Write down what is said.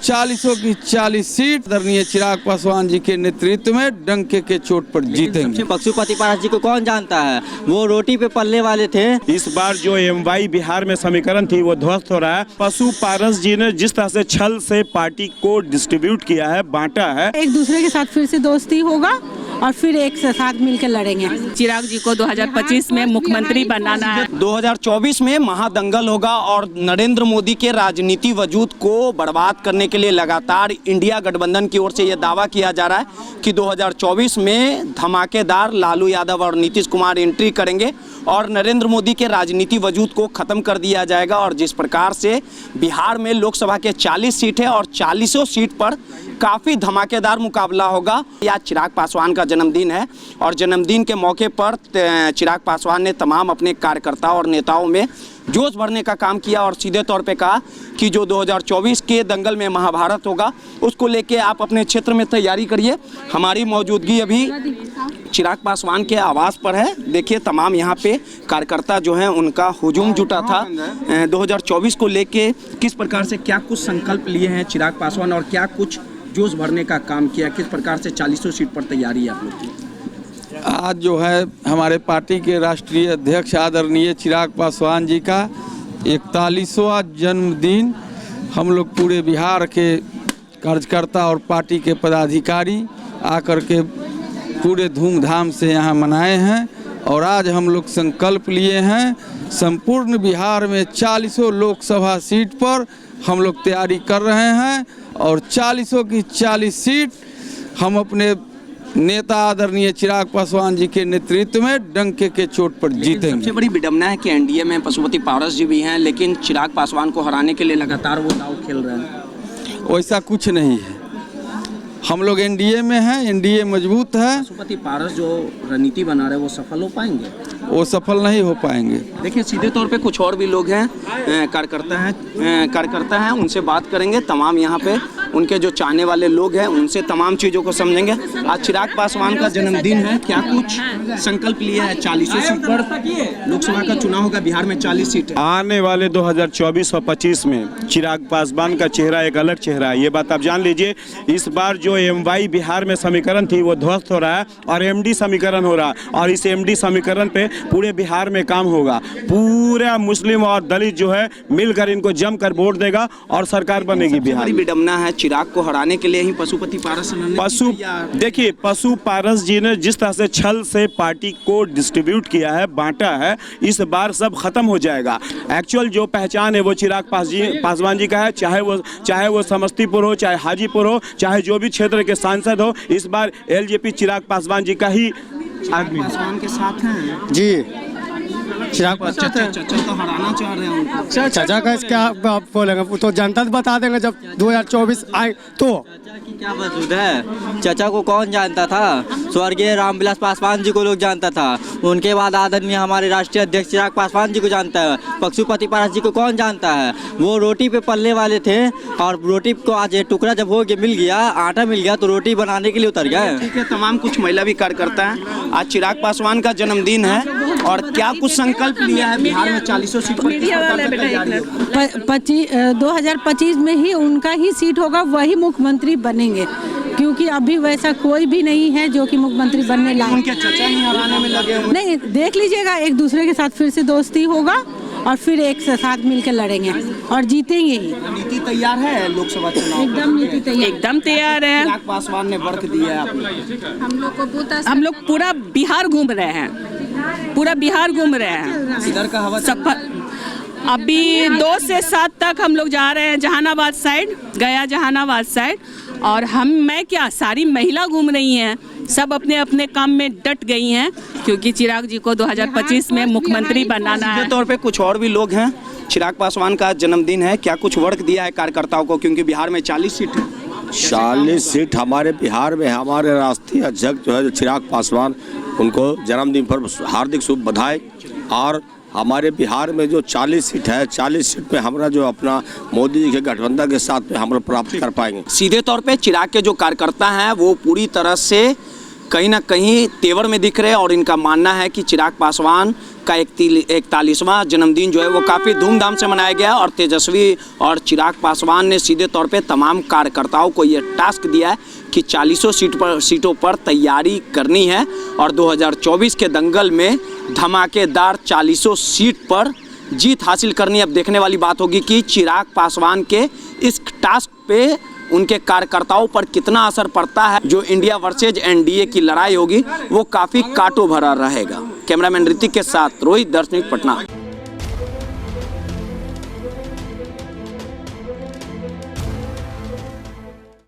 40 की 40 सीट आदरणीय चिराग पासवान जी के नेतृत्व में डंके के चोट पर जीतेंगे। पशुपति पारस जी को कौन जानता है, वो रोटी पे पलने वाले थे। इस बार जो एमवाई बिहार में समीकरण थी वो ध्वस्त हो रहा है। पशु पारस जी ने जिस तरह से छल से पार्टी को डिस्ट्रीब्यूट किया है, बांटा है। एक दूसरे के साथ फिर से दोस्ती होगा और फिर एक साथ मिलकर लड़ेंगे। चिराग जी को 2025 में मुख्यमंत्री बनाना है। 2024 में महादंगल होगा और नरेंद्र मोदी के राजनीति वजूद को बर्बाद करने के लिए लगातार इंडिया गठबंधन की ओर से यह दावा किया जा रहा है कि 2024 में धमाकेदार लालू यादव और नीतीश कुमार एंट्री करेंगे और नरेंद्र मोदी के राजनीति वजूद को ख़त्म कर दिया जाएगा। और जिस प्रकार से बिहार में लोकसभा के 40 सीट है और 40 सीट पर काफ़ी धमाकेदार मुकाबला होगा। आज चिराग पासवान का जन्मदिन है और जन्मदिन के मौके पर चिराग पासवान ने तमाम अपने कार्यकर्ताओं और नेताओं में जोश भरने का काम किया और सीधे तौर पे कहा कि जो 2024 के दंगल में महाभारत होगा उसको लेके आप अपने क्षेत्र में तैयारी करिए। हमारी मौजूदगी अभी चिराग पासवान के आवास पर है। देखिए तमाम यहाँ पे कार्यकर्ता जो हैं उनका हुजूम जुटा था। 2024 को लेके किस प्रकार से क्या कुछ संकल्प लिए हैं चिराग पासवान और क्या कुछ जोश भरने का काम किया, किस प्रकार से 40 सीट पर तैयारी है आप लोग की? आज जो है हमारे पार्टी के राष्ट्रीय अध्यक्ष आदरणीय चिराग पासवान जी का 41वां जन्मदिन हम लोग पूरे बिहार के कार्यकर्ता और पार्टी के पदाधिकारी आकर के पूरे धूमधाम से यहाँ मनाए हैं। और आज हम लोग संकल्प लिए हैं संपूर्ण बिहार में 40 लोकसभा सीट पर हम लोग तैयारी कर रहे हैं और 40 की 40 सीट हम अपने नेता आदरणीय चिराग पासवान जी के नेतृत्व में डंके के चोट पर जीतेंगे। सबसे बड़ी विडम्बना है कि एनडीए में पशुपति पारस जी भी हैं, लेकिन चिराग पासवान को हराने के लिए लगातार वो दाव खेल रहे हैं। वैसा कुछ नहीं है, हम लोग एनडीए में हैं, एनडीए मजबूत है। पशुपति पारस जो रणनीति बना रहे वो सफल हो पाएंगे? वो सफल नहीं हो पाएंगे। देखिए सीधे तौर पे कुछ और भी लोग हैं, कार्यकर्ता हैं, उनसे बात करेंगे। तमाम यहाँ पे उनके जो चाहने वाले लोग हैं उनसे तमाम चीज़ों को समझेंगे। आज चिराग पासवान का जन्मदिन है, क्या कुछ संकल्प लिया है? 40 सीट पर लोकसभा का चुनाव होगा, बिहार में 40 सीट है। आने वाले 2024 और 25 में चिराग पासवान का चेहरा एक अलग चेहरा है, ये बात आप जान लीजिए। इस बार जो एमवाई बिहार में समीकरण थी वो ध्वस्त हो रहा है और एमडी समीकरण हो रहा है और इस एमडी समीकरण पे पूरे बिहार में काम होगा। पूरा मुस्लिम और दलित जो है मिलकर इनको जमकर वोट देगा और सरकार बनेगी बिहार में। विडम्बना है चिराग को हराने के लिए ही पशुपति पारस देखिए पशु पारस जी ने जिस तरह से छल से पार्टी को डिस्ट्रीब्यूट किया है, बांटा है, इस बार सब खत्म हो जाएगा। एक्चुअल जो पहचान है वो चिराग पासवान जी का है, चाहे वो समस्तीपुर हो, चाहे हाजीपुर हो, चाहे जो भी क्षेत्र के सांसद हो, इस बार एलजेपी चिराग पासवान जी का ही आदमी पासवान के साथ हैं जी। चिराग चाचा तो हराना चाह रहे हैं। चाचा का क्या बोलेंगे, तो जनता बता देंगे जब 2024 आए तो। चाचा की क्या वजूद है? चाचा को कौन जानता था? स्वर्गीय रामविलास पासवान जी को लोग जानता था, उनके बाद आदरणीय हमारे राष्ट्रीय अध्यक्ष चिराग पासवान जी को जानता है। पशुपति पारस जी को कौन जानता है? वो रोटी पे पलने वाले थे और रोटी को आज टुकड़ा जब हो गया, मिल गया, आटा मिल गया तो रोटी बनाने के लिए उतर गए। ठीक है, तमाम कुछ महिला भी कार्यकर्ता हैं। आज चिराग पासवान का जन्मदिन है और क्या कुछ संकल्प लिया है बिहार में 40 सीट पर? 2025 में ही उनका ही सीट होगा, वही मुख्यमंत्री बनेंगे, क्योंकि अभी वैसा कोई भी नहीं है जो कि मुख्यमंत्री बनने लायक। उनके चाचा ही हराने में लगे हुए। नहीं, देख लीजिएगा, एक दूसरे के साथ फिर से दोस्ती होगा और फिर एक साथ मिलकर लड़ेंगे और जीतेंगे ही। नीति तैयार है लोकसभा चुनाव? एकदम नीति तैयार, एकदम तैयार है। चिराग पासवान ने वर्क दिया है आपको। हम लोग पूरा बिहार घूम रहे हैं, पूरा बिहार घूम रहे हैं। इधर का हवा अभी 2 से 7 तक हम लोग जा रहे हैं जहानाबाद साइड, गया जहानाबाद साइड। और मैं क्या, सारी महिला घूम रही हैं, सब अपने अपने काम में डट गई हैं, क्योंकि चिराग जी को 2025 में मुख्यमंत्री बनाना है। तौर पे कुछ और भी लोग हैं। चिराग पासवान का जन्मदिन है, क्या कुछ वर्क दिया है कार्यकर्ताओं को, क्योंकि बिहार में 40 सीट है? 40 सीट हमारे बिहार में। हमारे राष्ट्रीय अध्यक्ष जो है चिराग पासवान, उनको जन्मदिन पर हार्दिक शुभ बधाई। और हमारे बिहार में जो 40 सीट है, 40 सीट पे हमारा जो अपना मोदी जी के गठबंधन के साथ में हम लोग प्राप्त कर पाएंगे। सीधे तौर पे चिराग के जो कार्यकर्ता हैं वो पूरी तरह से कहीं ना कहीं तेवर में दिख रहे हैं और इनका मानना है कि चिराग पासवान का 41वां जन्मदिन जो है वो काफ़ी धूमधाम से मनाया गया और तेजस्वी और चिराग पासवान ने सीधे तौर पे तमाम कार्यकर्ताओं को ये टास्क दिया है कि 40 सीटों पर तैयारी करनी है और 2024 के दंगल में धमाकेदार 40 सीट पर जीत हासिल करनी। अब देखने वाली बात होगी कि चिराग पासवान के इस टास्क पे उनके कार्यकर्ताओं पर कितना असर पड़ता है। जो इंडिया वर्सेज एनडीए की लड़ाई होगी वो काफ़ी कांटों भरा रहेगा। कैमरामैन ऋतिक के साथ रोहित, दर्श न्यूज़, पटना।